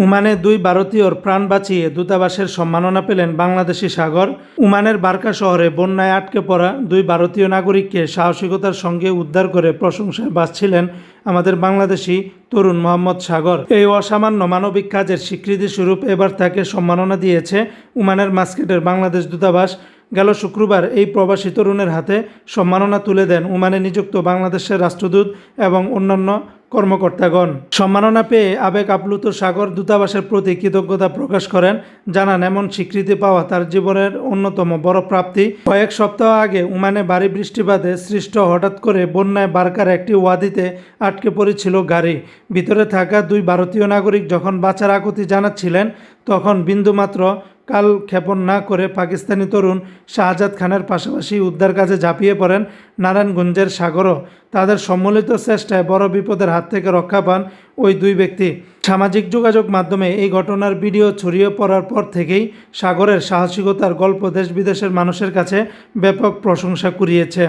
ওমানে দুই ভারতীয়র প্রাণ বাঁচিয়ে দূতাবাসের সম্মাননা পেলেন বাংলাদেশি সাগর। ওমানের বারকা শহরে বন্যায় আটকে পড়া দুই ভারতীয় নাগরিককে সাহসিকতার সঙ্গে উদ্ধার করে প্রশংসায় ভাসছিলেন আমাদের বাংলাদেশি তরুণ মোহাম্মদ সাগর। এই অসামান্য মানবিক কাজের স্বীকৃতি স্বরূপ এবার তাকে সম্মাননা দিয়েছে ওমানের মাস্কেটের বাংলাদেশ দূতাবাস। গেল শুক্রবার এই প্রবাসী তরুণের হাতে সম্মাননা তুলে দেন ওমানে নিযুক্ত বাংলাদেশের রাষ্ট্রদূত এবং অন্যান্য কর্মকর্তাগণ। সম্মাননা পেয়ে আবেগ আপ্লুত সাগর দূতাবাসের প্রতি কৃতজ্ঞতা প্রকাশ করেন, জানান এমন স্বীকৃতি পাওয়া তার জীবনের অন্যতম বড় প্রাপ্তি। কয়েক সপ্তাহ আগে ওমানে ভারী বৃষ্টিপাতে সৃষ্ট হঠাৎ করে বন্যায় বারকার একটি ওয়াদিতে আটকে পড়েছিল গাড়ি। ভিতরে থাকা দুই ভারতীয় নাগরিক যখন বাঁচার আকুতি জানাচ্ছিলেন, তখন বিন্দুমাত্র কালক্ষেপণ না করে পাকিস্তানি তরুণ শাহজাদ খানের পাশাপাশি উদ্ধার কাজে ঝাঁপিয়ে পড়েন নারায়ণগঞ্জের সাগরও। তাদের সম্মিলিত চেষ্টায় বড় বিপদের হাত থেকে রক্ষা পান ওই দুই ব্যক্তি। সামাজিক যোগাযোগ মাধ্যমে এই ঘটনার ভিডিও ছড়িয়ে পড়ার পর থেকেই সাগরের সাহসিকতার গল্প দেশ বিদেশের মানুষের কাছে ব্যাপক প্রশংসা কুড়িয়েছে।